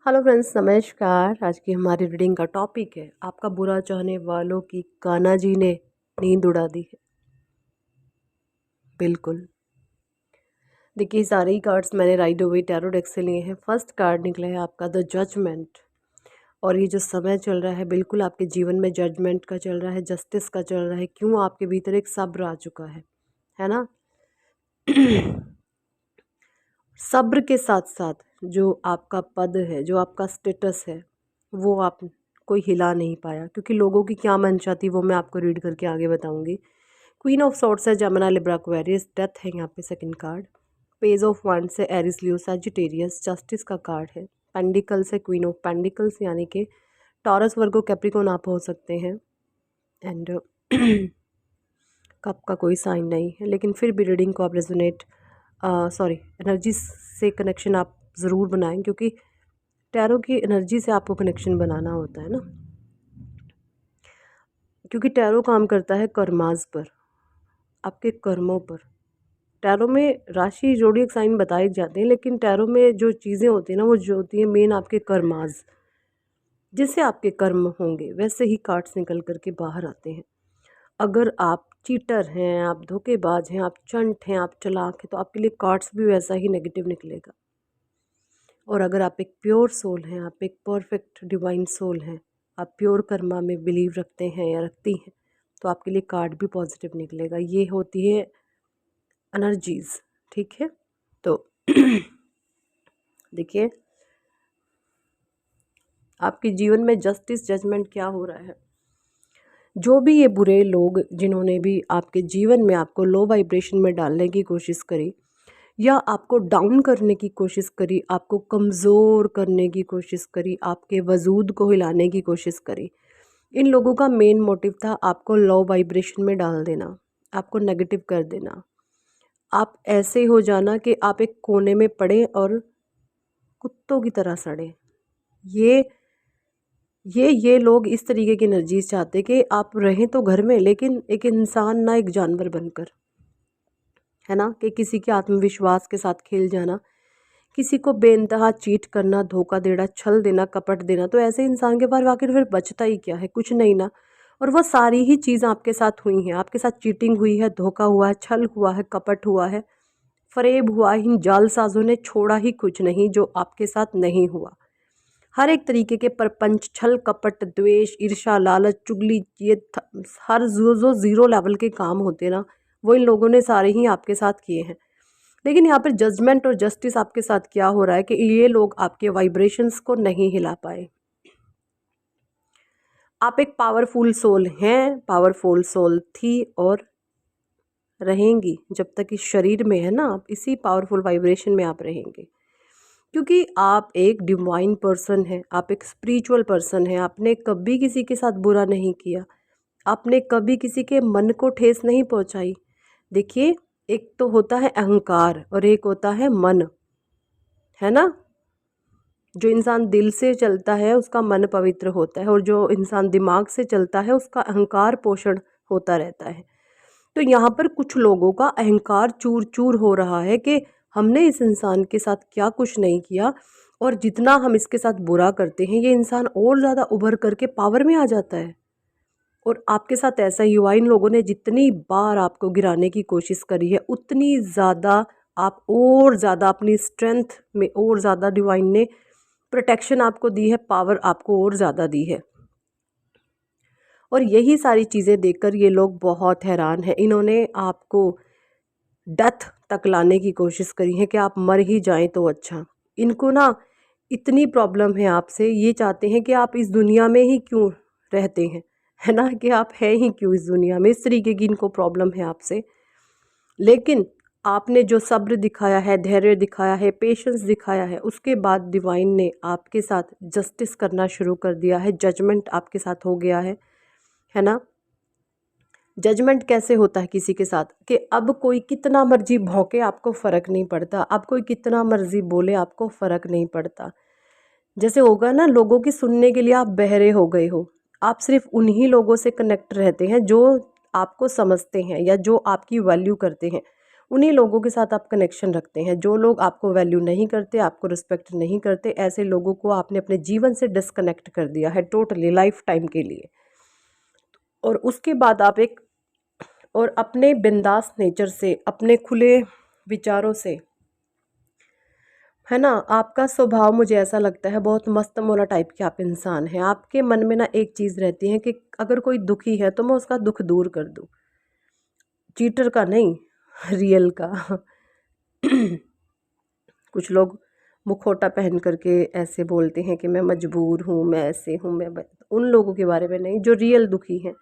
Hello friends, नमस्कार। आज की हमारी रीडिंग का टॉपिक है आपका बुरा चाहने वालों की कान्हा जी ने नींद उड़ा दी है। बिल्कुल। देखिए, सारे ही कार्ड्स मैंने राइड ओवर टैरो डेक से लिए हैं। फर्स्ट कार्ड निकला है आपका द जजमेंट। और ये जो समय चल रहा है बिल्कुल आपके जीवन में जजमेंट का चल रहा है, जस्टिस का चल रहा है। क्यों? आपके भीतर एक सब्र आ चुका है ना। सब्र के साथ साथ जो आपका पद है, जो आपका स्टेटस है, वो आप कोई हिला नहीं पाया, क्योंकि लोगों की क्या मंशा थी वो मैं आपको रीड करके आगे बताऊंगी। क्वीन ऑफ सॉर्ड्स है जमुना लिब्रा एक्वेरियस, डेथ है यहाँ पे second card. Page of wands है एरिस लियो सजिटेरियस, जस्टिस का कार्ड है। पेंडिकल्स है क्वीन ऑफ पेंडिकल्स, यानी कि टॉरस वर्गो कैप्रिकॉर्न आप हो सकते हैं। एंड कप का कोई साइन नहीं है, लेकिन फिर भी रीडिंग को आप रेजोनेट एनर्जी से कनेक्शन आप ज़रूर बनाएं, क्योंकि टैरो की एनर्जी से आपको कनेक्शन बनाना होता है ना। क्योंकि टैरो काम करता है कर्माज पर, आपके कर्मों पर। टैरो में राशि जोड़िक साइन बताए जाते हैं, लेकिन टैरो में जो चीज़ें होती हैं ना, वो जो होती है मेन आपके कर्माज, जिससे आपके कर्म होंगे वैसे ही कार्ड्स निकल करके बाहर आते हैं। अगर आप चीटर हैं, आप धोखेबाज हैं, आप चंट हैं, आप चालाक हैं, तो आपके लिए कार्ड्स भी वैसा ही नेगेटिव निकलेगा। और अगर आप एक प्योर सोल हैं, आप एक परफेक्ट डिवाइन सोल हैं, आप प्योर कर्मा में बिलीव रखते हैं या रखती हैं, तो आपके लिए कार्ड भी पॉजिटिव निकलेगा। ये होती है एनर्जीज, ठीक है। तो देखिए, आपके जीवन में जस्टिस जजमेंट क्या हो रहा है। जो भी ये बुरे लोग जिन्होंने भी आपके जीवन में आपको लो वाइब्रेशन में डालने की कोशिश करी, या आपको डाउन करने की कोशिश करी, आपको कमज़ोर करने की कोशिश करी, आपके वजूद को हिलाने की कोशिश करी, इन लोगों का मेन मोटिव था आपको लो वाइब्रेशन में डाल देना, आपको नेगेटिव कर देना। आप ऐसे हो जाना कि आप एक कोने में पड़े और कुत्तों की तरह सड़े। ये ये लोग इस तरीके की एनर्जी चाहते कि आप रहें तो घर में, लेकिन एक इंसान ना एक जानवर बनकर, है ना। कि किसी के आत्मविश्वास के साथ खेल जाना, किसी को बेइंतहा चीट करना, धोखा देना, छल देना, कपट देना। तो ऐसे इंसान के पास आखिर फिर बचता ही क्या है? कुछ नहीं ना। और वो सारी ही चीज़ आपके साथ हुई हैं। आपके साथ चीटिंग हुई है, धोखा हुआ है, छल हुआ है, कपट हुआ है, फरेब हुआ है। इन जालसाजों ने छोड़ा ही कुछ नहीं जो आपके साथ नहीं हुआ। हर एक तरीके के परपंच, छल कपट, द्वेष, ईर्ष्या, लालच, चुगली, ये हर जो ज़ीरो लेवल के काम होते ना, वो इन लोगों ने सारे ही आपके साथ किए हैं। लेकिन यहाँ पर जजमेंट और जस्टिस आपके साथ क्या हो रहा है कि ये लोग आपके वाइब्रेशंस को नहीं हिला पाए। आप एक पावरफुल सोल हैं, पावरफुल सोल थी और रहेंगी जब तक इस शरीर में है ना। आप इसी पावरफुल वाइब्रेशन में आप रहेंगे, क्योंकि आप एक डिवाइन पर्सन हैं, आप एक स्पिरिचुअल पर्सन हैं। आपने कभी किसी के साथ बुरा नहीं किया, आपने कभी किसी के मन को ठेस नहीं पहुंचाई। देखिए, एक तो होता है अहंकार और एक होता है मन, है ना। जो इंसान दिल से चलता है उसका मन पवित्र होता है, और जो इंसान दिमाग से चलता है उसका अहंकार पोषण होता रहता है। तो यहाँ पर कुछ लोगों का अहंकार चूर चूर हो रहा है कि हमने इस इंसान के साथ क्या कुछ नहीं किया, और जितना हम इसके साथ बुरा करते हैं ये इंसान और ज़्यादा उभर करके पावर में आ जाता है। और आपके साथ ऐसा ही हुआ। इन लोगों ने जितनी बार आपको गिराने की कोशिश करी है, उतनी ज़्यादा आप और ज़्यादा अपनी स्ट्रेंथ में और ज़्यादा डिवाइन ने प्रोटेक्शन आपको दी है, पावर आपको और ज़्यादा दी है। और यही सारी चीज़ें देखकर ये लोग बहुत हैरान हैं। इन्होंने आपको डेथ तक लाने की कोशिश करी है कि आप मर ही जाएं तो अच्छा। इनको ना इतनी प्रॉब्लम है आपसे, ये चाहते हैं कि आप इस दुनिया में ही क्यों रहते हैं, है ना, कि आप हैं ही क्यों इस दुनिया में। इस तरीके की इनको प्रॉब्लम है आपसे। लेकिन आपने जो सब्र दिखाया है, धैर्य दिखाया है, पेशेंस दिखाया है, उसके बाद डिवाइन ने आपके साथ जस्टिस करना शुरू कर दिया है। जजमेंट आपके साथ हो गया है ना। जजमेंट कैसे होता है किसी के साथ कि अब कोई कितना मर्जी भौंके आपको फ़र्क नहीं पड़ता, अब कोई कितना मर्जी बोले आपको फ़र्क नहीं पड़ता। जैसे होगा ना, लोगों की सुनने के लिए आप बहरे हो गए हो। आप सिर्फ उन्हीं लोगों से कनेक्ट रहते हैं जो आपको समझते हैं या जो आपकी वैल्यू करते हैं। उन्हीं लोगों के साथ आप कनेक्शन रखते हैं। जो लोग आपको वैल्यू नहीं करते, आपको रिस्पेक्ट नहीं करते, ऐसे लोगों को आपने अपने जीवन से डिस्कनेक्ट कर दिया है टोटली, लाइफ टाइम के लिए। और उसके बाद आप एक और अपने बिंदास नेचर से, अपने खुले विचारों से, है ना, आपका स्वभाव मुझे ऐसा लगता है बहुत मस्त मौला टाइप के आप इंसान हैं। आपके मन में ना एक चीज़ रहती है कि अगर कोई दुखी है तो मैं उसका दुख दूर कर दूँ, चीटर का नहीं, रियल का। कुछ लोग मुखौटा पहन करके ऐसे बोलते हैं कि मैं मजबूर हूँ, मैं ऐसे हूँ, उन लोगों के बारे में नहीं जो रियल दुखी हैं।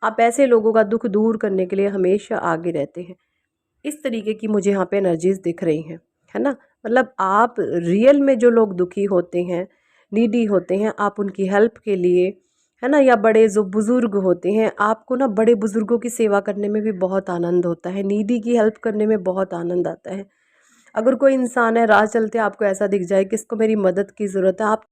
आप ऐसे लोगों का दुख दूर करने के लिए हमेशा आगे रहते हैं। इस तरीके की मुझे यहाँ पे एनर्जीज दिख रही हैं, है ना। मतलब आप रियल में जो लोग दुखी होते हैं, नीडी होते हैं, आप उनकी हेल्प के लिए, है ना, या बड़े जो बुज़ुर्ग होते हैं, आपको ना बड़े बुज़ुर्गों की सेवा करने में भी बहुत आनंद होता है, नीडी की हेल्प करने में बहुत आनंद आता है। अगर कोई इंसान है राह चलते आपको ऐसा दिख जाए कि इसको मेरी मदद की ज़रूरत है, आप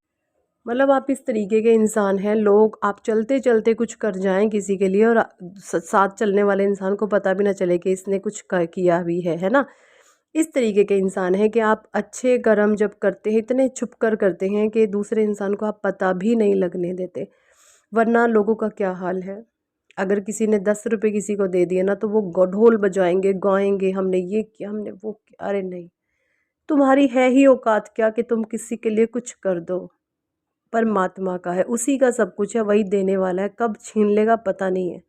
मतलब आप इस तरीके के इंसान हैं, लोग आप चलते चलते कुछ कर जाएं किसी के लिए और साथ चलने वाले इंसान को पता भी ना चले कि इसने कुछ किया भी है ना। इस तरीके के इंसान हैं कि आप अच्छे कर्म जब करते हैं इतने छुप कर करते हैं कि दूसरे इंसान को आप पता भी नहीं लगने देते। वरना लोगों का क्या हाल है, अगर किसी ने 10 रुपये किसी को दे दिए ना तो वो ढोल बजाएंगे, गाएंगे, हमने ये किया, हमने वो किया। अरे नहीं, तुम्हारी है ही औकात क्या कि तुम किसी के लिए कुछ कर दो। परमात्मा का है, उसी का सब कुछ है, वही देने वाला है, कब छीन लेगा पता नहीं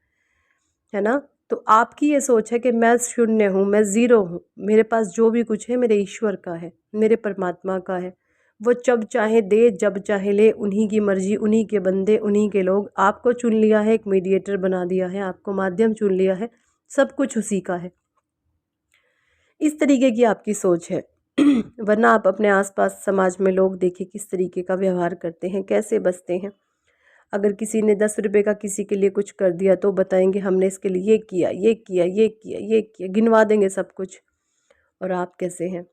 है ना। तो आपकी ये सोच है कि मैं शून्य हूँ, मैं ज़ीरो हूँ, मेरे पास जो भी कुछ है मेरे ईश्वर का है, मेरे परमात्मा का है, वो जब चाहे दे जब चाहे ले, उन्हीं की मर्जी, उन्हीं के बंदे, उन्हीं के लोग। आपको चुन लिया है, एक मीडिएटर बना दिया है, आपको माध्यम चुन लिया है, सब कुछ उसी का है। इस तरीके की आपकी सोच है। वरना आप अपने आसपास समाज में लोग देखिए किस तरीके का व्यवहार करते हैं, कैसे बसते हैं। अगर किसी ने 10 रुपये का किसी के लिए कुछ कर दिया तो बताएंगे हमने इसके लिए ये किया, ये किया, ये किया, ये किया, गिनवा देंगे सब कुछ। और आप कैसे हैं,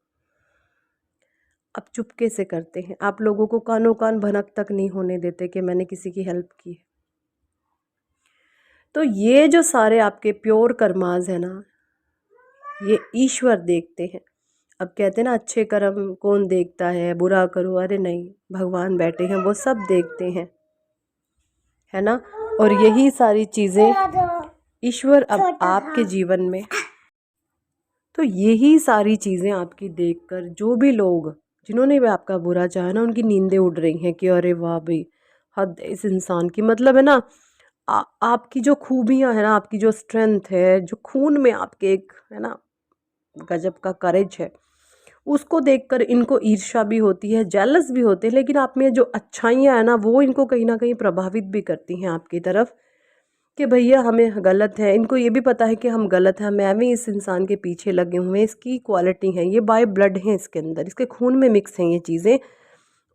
आप चुपके से करते हैं, आप लोगों को कानों कान भनक तक नहीं होने देते कि मैंने किसी की हेल्प की है। तो ये जो सारे आपके प्योर कर्माज है ना, ये ईश्वर देखते हैं। अब कहते हैं ना अच्छे कर्म कौन देखता है, बुरा करो, अरे नहीं, भगवान बैठे हैं, वो सब देखते हैं, है ना। और यही सारी चीज़ें ईश्वर अब आपके जीवन में, तो यही सारी चीज़ें आपकी देखकर जो भी लोग जिन्होंने भी आपका बुरा चाहा ना, उनकी नींदें उड़ रही हैं कि अरे वाह भाई, हद है इस इंसान की। मतलब है ना, आपकी जो खूबियाँ हैं ना, आपकी जो स्ट्रेंथ है, जो खून में आपके एक है ना गजब का करेज है, उसको देखकर इनको ईर्ष्या भी होती है, जेलस भी होते हैं। लेकिन आप में जो अच्छाइयाँ हैं ना, वो इनको कहीं ना कहीं प्रभावित भी करती हैं आपकी तरफ कि भैया हमें गलत है। इनको ये भी पता है कि हम गलत हैं, मैं भी इस इंसान के पीछे लगे हुए हैं, इसकी क्वालिटी है, ये बाय ब्लड है इसके अंदर, इसके खून में मिक्स हैं ये चीज़ें।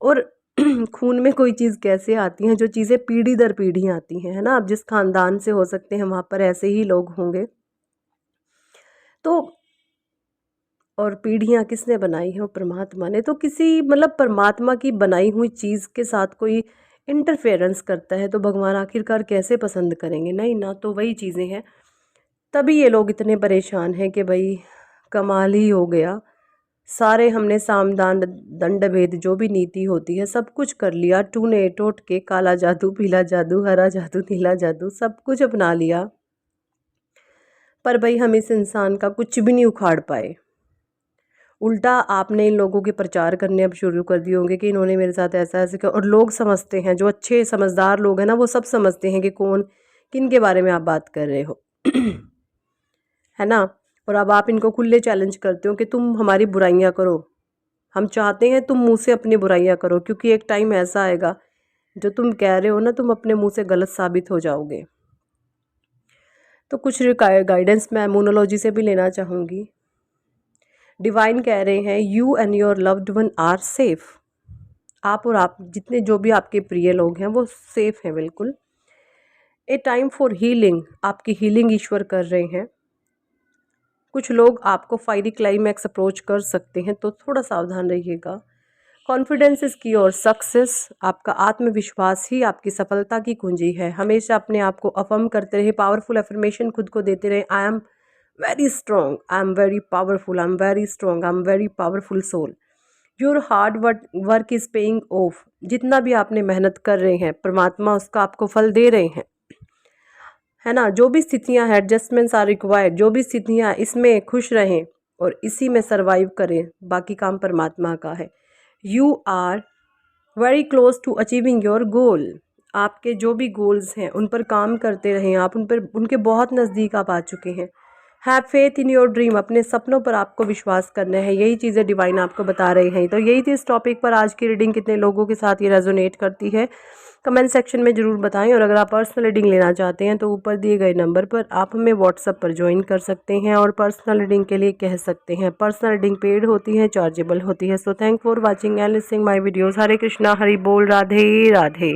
और खून में कोई चीज़ कैसे आती हैं, जो चीज़ें पीढ़ी दर पीढ़ी आती हैं, है ना। आप जिस खानदान से हो सकते हैं वहाँ पर ऐसे ही लोग होंगे। तो और पीढ़ियाँ किसने बनाई हैं, वो परमात्मा ने। तो किसी मतलब परमात्मा की बनाई हुई चीज़ के साथ कोई इंटरफेरेंस करता है तो भगवान आखिरकार कैसे पसंद करेंगे, नहीं ना। तो वही चीज़ें हैं, तभी ये लोग इतने परेशान हैं कि भाई कमाल ही हो गया। सारे हमने साम दान दंड भेद जो भी नीति होती है सब कुछ कर लिया, टूने टोट के, काला जादू, पीला जादू, हरा जादू, नीला जादू, सब कुछ अपना लिया, पर भाई हम इस इंसान का कुछ भी नहीं उखाड़ पाए। उल्टा आपने इन लोगों के प्रचार करने अब शुरू कर दिए होंगे कि इन्होंने मेरे साथ ऐसा ऐसे किया। और लोग समझते हैं, जो अच्छे समझदार लोग हैं ना, वो सब समझते हैं कि कौन किन के बारे में आप बात कर रहे हो। है ना। और अब आप इनको खुले चैलेंज करते हो कि तुम हमारी बुराइयां करो, हम चाहते हैं तुम मुंह से अपनी बुराइयां करो, क्योंकि एक टाइम ऐसा आएगा जो तुम कह रहे हो ना, तुम अपने मुंह से गलत साबित हो जाओगे। तो कुछ गाइडेंस मैं मोनोलॉजी से भी लेना चाहूँगी। डिवाइन कह रहे हैं you and your loved one are safe. आप और आप जितने जो भी आपके प्रिय लोग हैं वो सेफ हैं बिल्कुल। ए टाइम फॉर हीलिंग, आपकी हीलिंग ईश्वर कर रहे हैं। कुछ लोग आपको फायरी क्लाइमैक्स अप्रोच कर सकते हैं, तो थोड़ा सावधान रहिएगा। कॉन्फिडेंस इज की और सक्सेस, आपका आत्मविश्वास ही आपकी सफलता की कुंजी है। हमेशा अपने आप को अफर्म करते रहे, पावरफुल अफर्मेशन खुद को देते रहे। I am very strong, I am very powerful, I am very strong, I am very powerful soul. Your hard work is paying off, जितना भी आपने मेहनत कर रहे हैं परमात्मा उसका आपको फल दे रहे हैं, है ना। जो भी स्थितियां हैं, एडजस्टमेंट्स आर रिक्वायर्ड, जो भी स्थितियां इसमें खुश रहें और इसी में सरवाइव करें, बाकी काम परमात्मा का है। You are very close to achieving your goal, आपके जो भी गोल्स हैं उन पर काम करते रहें, आप उनके बहुत नज़दीक आप आ चुके हैं। Have faith in your dream, अपने सपनों पर आपको विश्वास करना है, यही चीज़ें डिवाइन आपको बता रहे हैं। तो यही थी इस टॉपिक पर आज की रीडिंग। कितने लोगों के साथ ये रेजोनेट करती है कमेंट सेक्शन में ज़रूर बताएं। और अगर आप पर्सनल रीडिंग लेना चाहते हैं तो ऊपर दिए गए नंबर पर आप हमें व्हाट्सएप पर ज्वाइन कर सकते हैं और पर्सनल रीडिंग के लिए कह सकते हैं। पर्सनल रीडिंग पेड होती है, चार्जेबल होती है। So thank for watching and listening my videos. Hare Krishna, Hari बोल, राधे राधे।